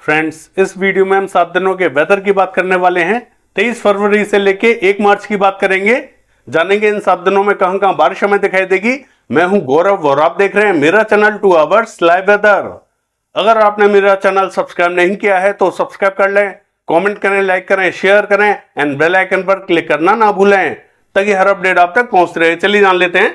Friends, इस video में हम 7 दिनों के वेदर की बात करने वाले हैं। 23 फरवरी से लेके 1 मार्च की बात करेंगे। जानेंगे इन 7 दिनों में कहां कहां बारिश हमें दिखाई देगी। मैं हूं गौरव और आप देख रहे हैं मेरा चैनल 2 आवर्स लाइव वेदर। अगर आपने मेरा चैनल सब्सक्राइब नहीं किया है तो सब्सक्राइब कर लें, कमेंट करें, लाइक करें, शेयर करें एंड बेल आइकन पर क्लिक करना ना भूलें ताकि हर अपडेट आप तक पहुंच रहे। चलिए जान लेते हैं।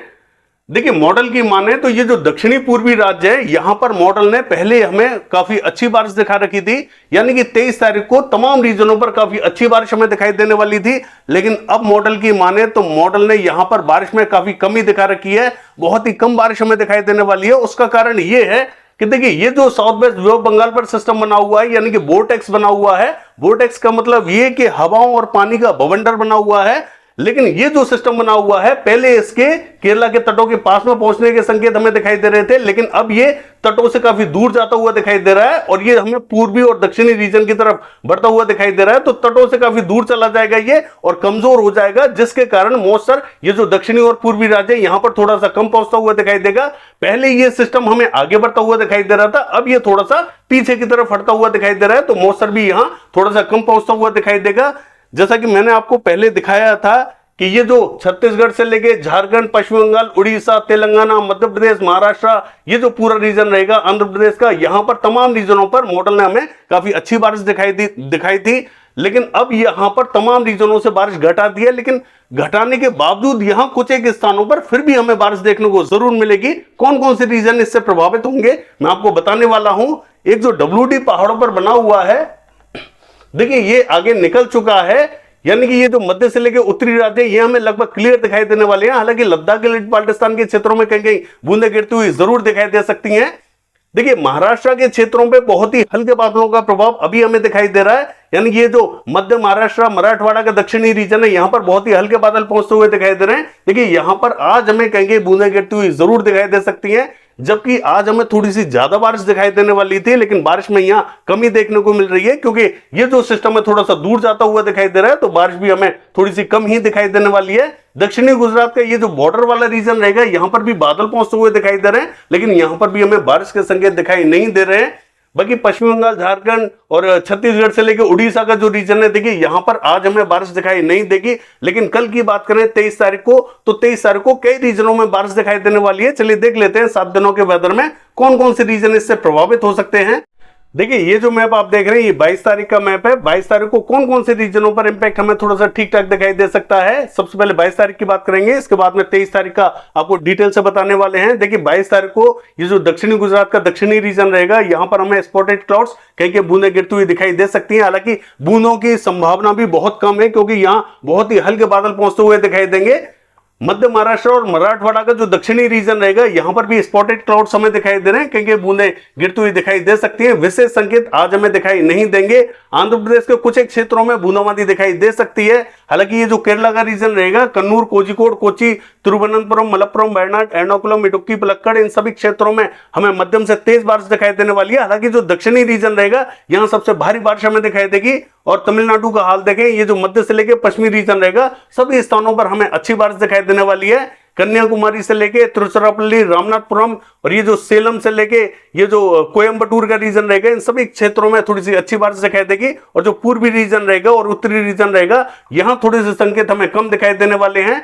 देखिए, मॉडल की माने तो ये जो दक्षिणी पूर्वी राज्य है, यहां पर मॉडल ने पहले हमें काफी अच्छी बारिश दिखा रखी थी, यानी कि 23 तारीख को तमाम रीजनों पर काफी अच्छी बारिश हमें दिखाई देने वाली थी। लेकिन अब मॉडल की माने तो मॉडल ने यहां पर बारिश में काफी कमी दिखा रखी है, बहुत ही कम बारिश हमें दिखाई देने वाली है। उसका कारण ये है कि देखिए, ये जो south west bay of Bengal पर सिस्टम बना हुआ है, यानी कि वोर्टेक्स बना हुआ है। वोर्टेक्स का मतलब ये कि हवाओं और पानी का बवंडर बना हुआ है। लेकिन ये जो सिस्टम बना हुआ है, पहले इसके केरला के तटों के पास में पहुंचने के संकेत हमें दिखाई दे रहे थे, लेकिन अब ये तटों से काफी दूर जाता हुआ दिखाई दे रहा है और ये हमें पूर्वी और दक्षिणी रीजन की तरफ बढ़ता हुआ दिखाई दे रहा है। तो तटों से काफी दूर चला जाएगा ये और कमजोर हो जाएगा, जिसके कारण मॉइस्चर ये जो दक्षिणी और पूर्वी राज्य यहां पर थोड़ा सा कम पहुंचता हुआ दिखाई देगा। पहले ये सिस्टम हमें आगे बढ़ता हुआ दिखाई दे रहा था, अब ये थोड़ा सा पीछे की तरफ हटता हुआ दिखाई दे रहा है, तो मॉइस्चर भी यहां थोड़ा सा कम पहुंचता हुआ दिखाई देगा। जैसा कि मैंने आपको पहले दिखाया था कि ये जो छत्तीसगढ़ से लेके झारखंड, पश्चिम बंगाल, उड़ीसा, तेलंगाना, मध्य प्रदेश, महाराष्ट्र, ये जो पूरा रीजन रहेगा आंध्र प्रदेश का, यहां पर तमाम रीजनों पर मॉडल ने हमें काफी अच्छी बारिश दिखाई थी। लेकिन अब यहां पर तमाम रीजनों से बारिश घटा दी है, लेकिन घटाने के बावजूद यहां कुछ एक स्थानों पर फिर भी हमें बारिश देखने को जरूर मिलेगी। कौन कौन से रीजन इससे प्रभावित होंगे मैं आपको बताने वाला हूं। एक जो WD पहाड़ों पर बना हुआ है, देखिए ये आगे निकल चुका है, यानी कि ये जो मध्य से लेकर उत्तरी राज्य ये हमें लगभग क्लियर दिखाई देने वाले हैं। हालांकि लद्दाख के बाल्टिस्तान के क्षेत्रों में कहीं कहीं बूंदें गिरती हुई जरूर दिखाई दे सकती हैं। देखिए, महाराष्ट्र के क्षेत्रों पे बहुत ही हल्के बादलों का प्रभाव अभी हमें दिखाई दे रहा है, यानी कि ये जो मध्य महाराष्ट्र, मराठवाड़ा का दक्षिणी रीजन है, यहां पर बहुत ही हल्के बादल पहुंचते हुए दिखाई दे रहे हैं। देखिए, यहां पर आज हमें कहीं कहीं बूंदें गिरती हुई जरूर दिखाई दे सकती हैं, जबकि आज हमें थोड़ी सी ज्यादा बारिश दिखाई देने वाली थी, लेकिन बारिश में यहां कमी देखने को मिल रही है, क्योंकि ये जो सिस्टम है थोड़ा सा दूर जाता हुआ दिखाई दे रहा है, तो बारिश भी हमें थोड़ी सी कम ही दिखाई देने वाली है। दक्षिणी गुजरात का ये जो बॉर्डर वाला रीजन रहेगा, यहां पर भी बादल पहुंचते हुए दिखाई दे रहे हैं, लेकिन यहां पर भी हमें बारिश के संकेत दिखाई नहीं दे रहे हैं। बाकी पश्चिम बंगाल, झारखंड और छत्तीसगढ़ से लेकर उड़ीसा का जो रीजन है, देखिए यहां पर आज हमें बारिश दिखाई नहीं देगी। लेकिन कल की बात करें 23 तारीख को, तो 23 तारीख को कई रीजनों में बारिश दिखाई देने वाली है। चलिए देख लेते हैं 7 दिनों के वेदर में कौन कौन से रीजन इससे प्रभावित हो सकते हैं। देखिए, ये जो मैप आप देख रहे हैं, ये 22 तारीख का मैप है। 22 तारीख को कौन कौन से रीजनों पर इंपैक्ट हमें थोड़ा सा ठीक ठाक दिखाई दे सकता है, सबसे पहले 22 तारीख की बात करेंगे, इसके बाद में 23 तारीख का आपको डिटेल से बताने वाले हैं। देखिए, 22 तारीख को ये जो दक्षिणी गुजरात का दक्षिणी रीजन रहेगा, यहां पर हमें स्पॉटेड क्लाउड्स कहीं के बूंदें गिरती हुई दिखाई दे सकती हैं। हालांकि बूंदों की संभावना भी बहुत कम है, क्योंकि यहां बहुत ही हल्के बादल पहुंचते हुए दिखाई देंगे। मध्य महाराष्ट्र और मराठवाड़ा का जो दक्षिणी रीजन रहेगा, यहां पर भी स्पॉटेड क्लाउड्स हमें दिखाई दे रहे हैं, क्योंकि बूंदें गिरती हुई दिखाई दे सकती हैं। विशेष संकेत आज हमें दिखाई नहीं देंगे। आंध्र प्रदेश के कुछ एक क्षेत्रों में बूंदाबांदी दिखाई दे सकती है। हालांकि ये जो केरला का रीजन रहेगा, कन्नूर, कोझिकोड, कोची, तिरुवनंतपुरम, मलप्पुरम, वायनाड, एर्नाकुलम, इडुक्की, पलक्कड़, इन सभी क्षेत्रों में हमें मध्यम से तेज बारिश दिखाई देने वाली है। हालांकि जो दक्षिणी रीजन रहेगा, यहां सबसे भारी बारिश हमें दिखाई देगी। और तमिलनाडु का हाल देखें, ये जो मध्य से लेकर पश्चिमी रीजन रहेगा, सभी स्थानों पर हमें अच्छी बारिश दिखाई देने वाली है। कन्याकुमारी से लेके तिरुचिरापल्ली, रामनाथपुरम और ये जो सेलम से लेके ये जो कोयम्बटूर का रीजन रहेगा, इन सभी क्षेत्रों में थोड़ी सी अच्छी बारिश दिखाई देगी। और जो पूर्वी रीजन रहेगा और उत्तरी रीजन रहेगा, यहां थोड़े से संकेत हमें कम दिखाई देने वाले हैं।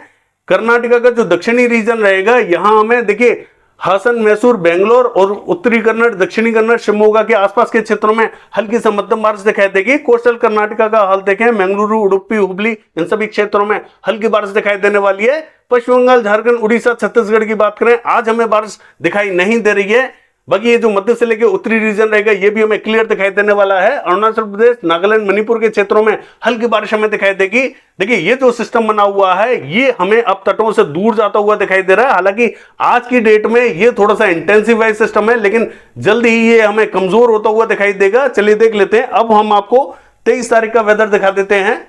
कर्नाटका का जो दक्षिणी रीजन रहेगा, यहां हमें देखिए हासन, मैसूर, बेंगलोर और उत्तरी कन्नड़, दक्षिणी कन्नड़, शिवमोगा के आसपास के क्षेत्रों में हल्की से मध्यम बारिश दिखाई देगी। कोस्टल कर्नाटका का हाल देखें, मंगलुरु, उडुपी, हुबली, इन सभी क्षेत्रों में हल्की बारिश दिखाई देने वाली है। पश्चिम बंगाल, झारखंड, उड़ीसा, छत्तीसगढ़ की बात करें, आज हमें बारिश दिखाई नहीं दे रही है। बाकी ये जो मध्य से लेकर उत्तरी रीजन रहेगा, ये भी हमें क्लियर दिखाई देने वाला है। अरुणाचल प्रदेश, नागालैंड, मणिपुर के क्षेत्रों में हल्की बारिश हमें दिखाई देगी। देखिए, ये जो सिस्टम बना हुआ है, ये हमें अब तटों से दूर जाता हुआ दिखाई दे रहा है। हालांकि आज की डेट में ये थोड़ा सा इंटेंसिफाइड सिस्टम है, लेकिन जल्द ही ये हमें कमजोर होता हुआ दिखाई देगा। चलिए देख लेते हैं। अब हम आपको 23 तारीख का वेदर दिखा देते हैं।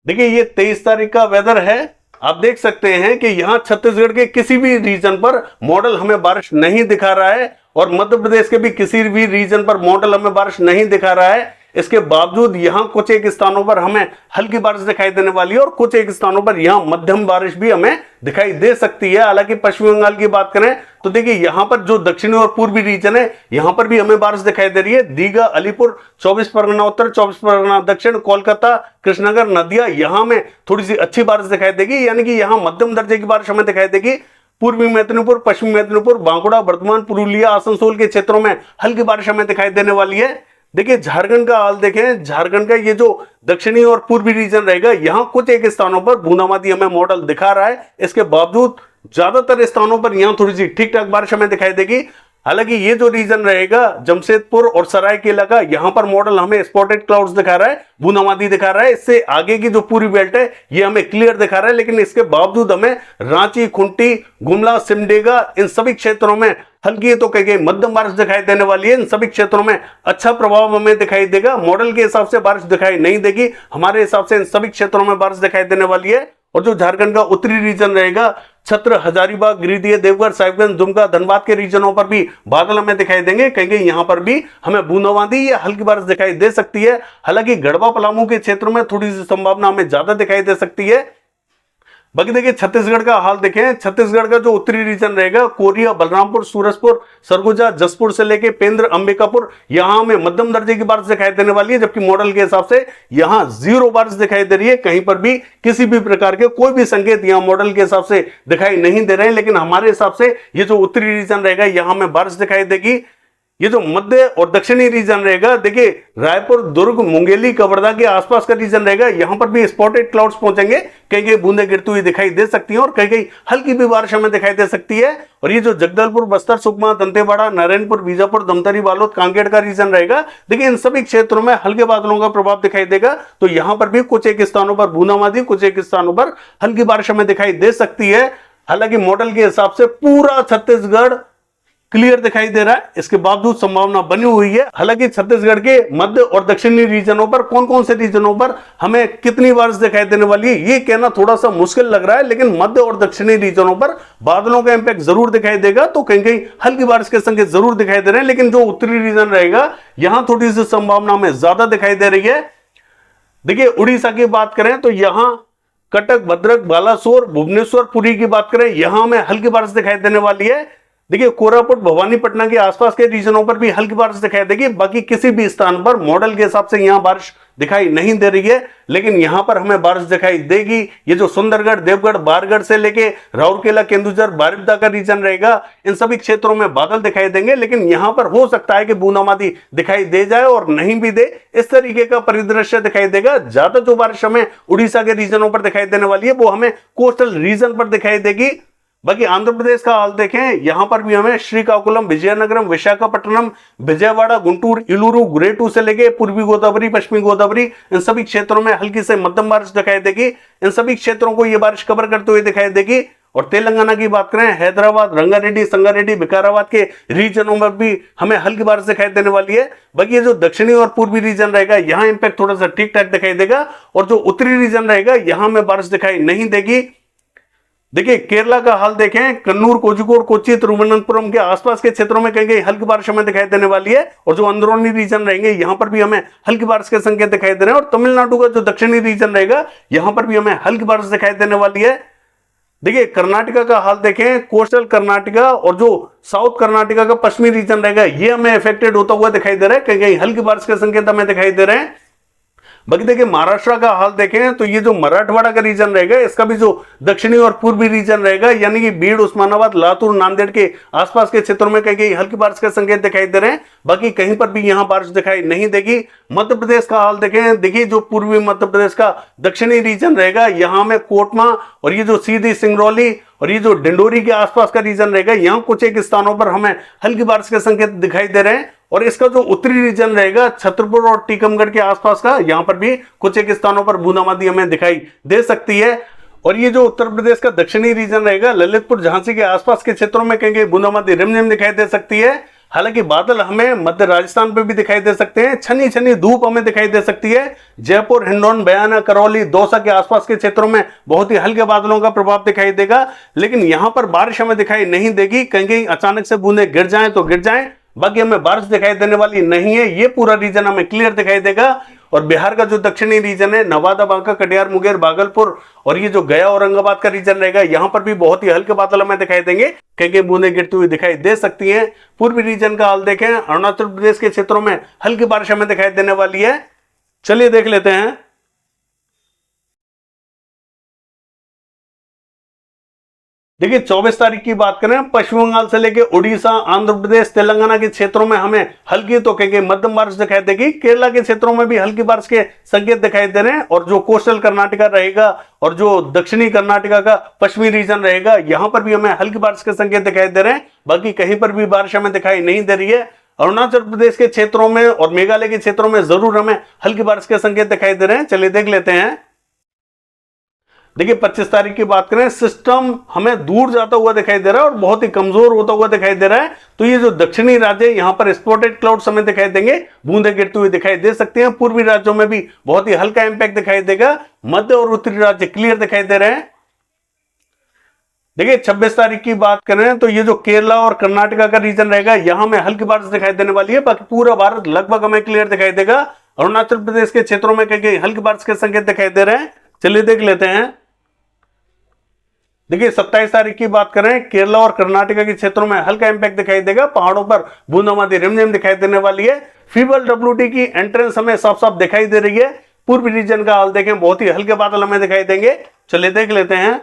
देखिए, ये 23 तारीख का वेदर है। आप देख सकते हैं कि यहां छत्तीसगढ़ के किसी भी रीजन पर मॉडल हमें बारिश नहीं दिखा रहा है और मध्य प्रदेश के भी किसी भी रीजन पर मॉडल हमें बारिश नहीं दिखा रहा है। इसके बावजूद यहाँ कुछ एक स्थानों पर हमें हल्की बारिश दिखाई देने वाली है और कुछ एक स्थानों पर यहाँ मध्यम बारिश भी हमें दिखाई दे सकती है। हालांकि पश्चिम बंगाल की बात करें तो देखिए यहाँ पर जो दक्षिणी और पूर्वी रीजन है यहाँ पर भी हमें बारिश दिखाई दे रही है। दीघा, अलीपुर, 24 परगना उत्तर, 24 परगना दक्षिण, कोलकाता, कृष्णनगर, नदिया, यहाँ में थोड़ी सी अच्छी बारिश दिखाई देगी, यानी कि यहाँ मध्यम दर्जे की बारिश हमें दिखाई देगी। पूर्वी मेदिनीपुर, पश्चिमी मेदिनीपुर, बांकुड़ा, बर्धमान, पुरुलिया, आसनसोल के क्षेत्रों में हल्की बारिश हमें दिखाई देने वाली है। देखिए झारखंड का हाल देखें, झारखंड का ये जो दक्षिणी और पूर्वी रीजन रहेगा यहाँ कुछ एक स्थानों पर बूंदाबांदी हमें मॉडल दिखा रहा है। इसके बावजूद ज्यादातर स्थानों पर यहाँ थोड़ी सी ठीक ठाक बारिश हमें दिखाई देगी। हालांकि ये जो रीजन रहेगा जमशेदपुर और सरायकेला का, यहाँ पर मॉडल हमें स्पॉटेड क्लाउड्स दिखा रहा है, बूंदाबांदी दिखा रहा है। इससे आगे की जो पूरी बेल्ट है ये हमें क्लियर दिखा रहा है, लेकिन इसके बावजूद हमें रांची, खुंटी, गुमला, सिमडेगा इन सभी क्षेत्रों में हल्की तो कहीं मध्यम बारिश दिखाई देने वाली है। इन सभी क्षेत्रों में अच्छा प्रभाव हमें दिखाई देगा। मॉडल के हिसाब से बारिश दिखाई नहीं देगी, हमारे हिसाब से इन सभी क्षेत्रों में बारिश दिखाई देने वाली है। और जो झारखंड का उत्तरी रीजन रहेगा, छत्र, हजारीबाग, गिरिडीह, देवघर, साहिबगंज, दुमका, धनबाद के रीजनों पर भी बादल हमें दिखाई देंगे। कहीं यहाँ पर भी हमें बूंदाबांदी या हल्की बारिश दिखाई दे सकती है। हालांकि गढ़वा, पलामू के क्षेत्रों में थोड़ी सी संभावना हमें ज्यादा दिखाई दे सकती है। बाकी देखिए छत्तीसगढ़ का हाल देखें, छत्तीसगढ़ का जो उत्तरी रीजन रहेगा, कोरिया, बलरामपुर, सूरजपुर, सरगुजा, जसपुर से लेके पेंद्र, अंबिकापुर, यहाँ में मध्यम दर्जे की बारिश दिखाई देने वाली है। जबकि मॉडल के हिसाब से यहाँ 0 बारिश दिखाई दे रही है। कहीं पर भी किसी भी प्रकार के कोई भी संकेत यहाँ मॉडल के हिसाब से दिखाई नहीं दे रहे हैं। लेकिन हमारे हिसाब से ये जो उत्तरी रीजन रहेगा यहाँ में बारिश दिखाई देगी। ये जो मध्य और दक्षिणी रीजन रहेगा, देखिए रायपुर, दुर्ग, मुंगेली, कवर्धा के आसपास का रीजन रहेगा, यहां पर भी स्पॉटेड क्लाउड्स पहुंचेंगे। कहीं कहीं बूंदे गिरती हुई दिखाई दे सकती हैं और कहीं कहीं हल्की भी बारिश हमें दिखाई दे सकती है। और ये जो जगदलपुर, बस्तर, सुकमा, दंतेवाड़ा, नारायणपुर, बीजापुर, धमतरी, बालोद, कांकेर का रीजन रहेगा, देखिए इन सभी क्षेत्रों में हल्के बादलों का प्रभाव दिखाई देगा। तो यहां पर भी कुछ एक स्थानों पर बूंदाबांदी, कुछ एक स्थानों पर हल्की बारिश हमें दिखाई दे सकती है। हालांकि मॉडल के हिसाब से पूरा छत्तीसगढ़ क्लियर दिखाई दे रहा है, इसके बावजूद संभावना बनी हुई है। हालांकि छत्तीसगढ़ के मध्य और दक्षिणी रीजनों पर कौन कौन से रीजनों पर हमें कितनी बारिश दिखाई देने वाली है ये कहना थोड़ा सा मुश्किल लग रहा है। लेकिन मध्य और दक्षिणी रीजनों पर बादलों का इंपैक्ट जरूर दिखाई देगा। तो कहीं कहीं हल्की बारिश के संकेत जरूर दिखाई दे रहे हैं। लेकिन जो उत्तरी रीजन रहेगा यहां थोड़ी सी संभावना हमें ज्यादा दिखाई दे रही है। देखिए उड़ीसा की बात करें तो यहां कटक, भद्रक, बालासोर, भुवनेश्वर, पुरी की बात करें, यहां हमें हल्की बारिश दिखाई देने वाली है। देखिए कोरापुट, भवानीपटना के आसपास के रीजनों पर भी हल्की बारिश दिखाई देगी। बाकी किसी भी स्थान पर मॉडल के हिसाब से यहां बारिश दिखाई नहीं दे रही है, लेकिन यहां पर हमें बारिश दिखाई देगी। ये जो सुंदरगढ़, देवगढ़, बारगढ़ से लेके राउरकेला, केंदुझर, बारिपदा का रीजन रहेगा, इन सभी क्षेत्रों में बादल दिखाई देंगे। लेकिन यहां पर हो सकता है कि बूंदाबांदी दिखाई दे जाए और नहीं भी दे, इस तरीके का परिदृश्य दिखाई देगा। ज्यादा जो बारिश हमें उड़ीसा के रीजनों पर दिखाई देने वाली है वो हमें कोस्टल रीजन पर दिखाई देगी। बाकी आंध्र प्रदेश का हाल देखें, यहां पर भी हमें श्रीकाकुलम, विजयनगरम, विशाखापट्टनम, विजयवाड़ा, गुंटूर, इलूरू, गुरेटू से लेके पूर्वी गोदावरी, पश्चिमी गोदावरी, इन सभी क्षेत्रों में हल्की से मध्यम बारिश दिखाई देगी। इन सभी क्षेत्रों को यह बारिश कवर करते हुए दिखाई देगी। और तेलंगाना की बात करें, हैदराबाद, रंगारेड्डी, संगारेड्डी, विकाराबाद के रीजनों में भी हमें हल्की बारिश दिखाई देने वाली है। बाकी ये जो दक्षिणी और पूर्वी रीजन रहेगा यहाँ इंपैक्ट थोड़ा सा ठीक ठाक दिखाई देगा। और जो उत्तरी रीजन रहेगा यहाँ में बारिश दिखाई नहीं देगी। देखिए केरला का हाल देखें, कन्नूर, कोझिकोड, कोच्चि, तिरुवनंतपुरम के आसपास के क्षेत्रों में कहीं कहीं हल्की बारिश हमें दिखाई देने वाली है। और जो अंदरूनी रीजन रहेंगे यहां पर भी हमें हल्की बारिश के संकेत दिखाई दे रहे हैं। और तमिलनाडु का जो दक्षिणी रीजन रहेगा यहां पर भी हमें हल्की बारिश दिखाई देने वाली है। देखिए कर्नाटका का हाल देखें, कोस्टल कर्नाटका और जो साउथ कर्नाटका का पश्चिमी रीजन रहेगा ये हमें अफेक्टेड होता हुआ दिखाई दे रहा है। कहीं कहीं हल्की बारिश के संकेत हमें दिखाई दे रहे हैं। बाकी देखिए महाराष्ट्र का हाल देखें तो ये जो मराठवाड़ा का रीजन रहेगा इसका भी जो दक्षिणी और पूर्वी रीजन रहेगा यानी कि बीड़, उस्मानाबाद, लातूर, नांदेड़ के आसपास के क्षेत्रों में कहीं कहीं हल्की बारिश के संकेत दिखाई दे रहे हैं। बाकी कहीं पर भी यहां बारिश दिखाई नहीं देगी। मध्य प्रदेश का हाल देखें, देखिए जो पूर्वी मध्य प्रदेश का दक्षिणी रीजन रहेगा यहां में कोटमा और ये जो सीधी, सिंगरौली और ये जो डिंडोरी के आसपास का रीजन रहेगा यहां कुछ एक स्थानों पर हमें हल्की बारिश के संकेत दिखाई दे रहे हैं। और इसका जो उत्तरी रीजन रहेगा छतरपुर और टीकमगढ़ के आसपास का, यहां पर भी कुछ एक स्थानों पर बूंदाबांदी हमें दिखाई दे सकती है। और ये जो उत्तर प्रदेश का दक्षिणी रीजन रहेगा ललितपुर, झांसी के आसपास के क्षेत्रों में कहीं कहीं बूंदाबांदी रिमझिम दिखाई दे सकती है। हालांकि बादल हमें मध्य राजस्थान पे भी दिखाई दे सकते हैं। छनी छनी धूप हमें दिखाई दे सकती है। जयपुर, हिंडौन, बयाना, करौली, दौसा के आसपास के क्षेत्रों में बहुत ही हल्के बादलों का प्रभाव दिखाई देगा। लेकिन यहां पर बारिश हमें दिखाई नहीं देगी। कहीं कहीं अचानक से बूंदे गिर जाएं तो गिर जाएं। बाकी हमें बारिश दिखाई देने वाली नहीं है। ये पूरा रीजन हमें क्लियर दिखाई देगा। और बिहार का जो दक्षिणी रीजन है, नवादा, बांका, कटिहार, मुंगेर, भागलपुर और ये जो गया औरंगाबाद का रीजन रहेगा, यहां पर भी बहुत ही हल्के बादल हमें दिखाई देंगे, कहीं बूंदे गिरती हुई दिखाई दे सकती हैं। पूर्वी रीजन का हाल देखें, अरुणाचल प्रदेश के क्षेत्रों में हल्की बारिश हमें दिखाई देने वाली है। चलिए देख लेते हैं। देखिए 24 तारीख की बात करें, पश्चिम बंगाल से लेके उड़ीसा, आंध्र प्रदेश, तेलंगाना के क्षेत्रों में हमें हल्की तो कहेंगे मध्यम बारिश दिखाई देगी। केरला के क्षेत्रों में भी हल्की बारिश के संकेत दिखाई दे रहे हैं। और जो कोस्टल कर्नाटका रहेगा और जो दक्षिणी कर्नाटका का पश्चिमी रीजन रहेगा, यहां पर भी हमें हल्की बारिश के संकेत दिखाई दे रहे हैं। बाकी कहीं पर भी बारिश हमें दिखाई नहीं दे रही है। अरुणाचल प्रदेश के क्षेत्रों में और मेघालय के क्षेत्रों में जरूर हमें हल्की बारिश के संकेत दिखाई दे रहे हैं। चलिए देख लेते हैं। देखिए 25 तारीख की बात करें, सिस्टम हमें दूर जाता हुआ दिखाई दे रहा है और बहुत ही कमजोर होता हुआ दिखाई दे रहा है। तो ये जो दक्षिणी राज्य है, यहां पर स्पॉटेड क्लाउड्स हमें दिखाई देंगे, बूंदे गिरती हुई दिखाई दे सकती हैं। पूर्वी राज्यों में भी बहुत ही हल्का इंपैक्ट दिखाई देगा। मध्य और उत्तरी राज्य क्लियर दिखाई दे रहे हैं। देखिए 26 तारीख की बात करें तो ये जो केरला और कर्नाटका का रीजन रहेगा, यहां में हल्की बारिश दिखाई देने वाली है। बाकी पूरा भारत लगभग हमें क्लियर दिखाई देगा। अरुणाचल प्रदेश के क्षेत्रों में कहीं हल्की बारिश के संकेत दिखाई दे रहे हैं। चलिए देख लेते हैं। देखिए 27 तारीख की बात करें, केरला और कर्नाटका के क्षेत्रों में हल्का इंपैक्ट दिखाई देगा। पहाड़ों पर बूंदाबांदी रिमझिम दिखाई देने वाली है। फीबल WT की एंट्रेंस हमें साफ साफ दिखाई दे रही है। पूर्वी रीजन का हाल देखें, बहुत ही हल्के बादल हमें दिखाई देंगे। चलिए देख लेते हैं।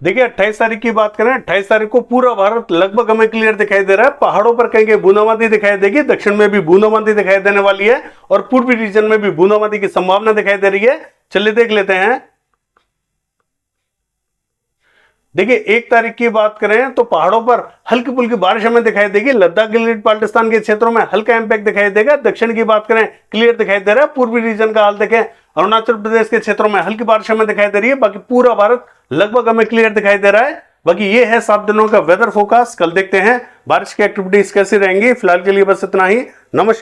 देखिए 28 तारीख की बात करें, 28 तारीख को पूरा भारत लगभग हमें क्लियर दिखाई दे रहा है। पहाड़ों पर कहीं बूंदाबांदी दिखाई देगी, दक्षिण में भी बूंदाबांदी दिखाई देने वाली है और पूर्वी रीजन में भी बूंदाबांदी की संभावना दिखाई दे रही है। चलिए देख लेते हैं। देखिए 1 तारीख की बात करें तो पहाड़ों पर हल्की फुल्की बारिश हमें दिखाई देगी। लद्दाख, गिलगित बाल्टिस्तान के क्षेत्रों में हल्का इंपैक्ट दिखाई देगा। दक्षिण की बात करें, क्लियर दिखाई दे रहा है। पूर्वी रीजन का हाल देखें, अरुणाचल प्रदेश के क्षेत्रों में हल्की बारिश हमें दिखाई दे रही है। बाकी पूरा भारत लगभग हमें क्लियर दिखाई दे रहा है। बाकी ये है 7 दिनों का वेदर फोरकास्ट। कल देखते हैं बारिश की एक्टिविटीज कैसी रहेंगी। फिलहाल के लिए बस इतना ही। नमस्कार।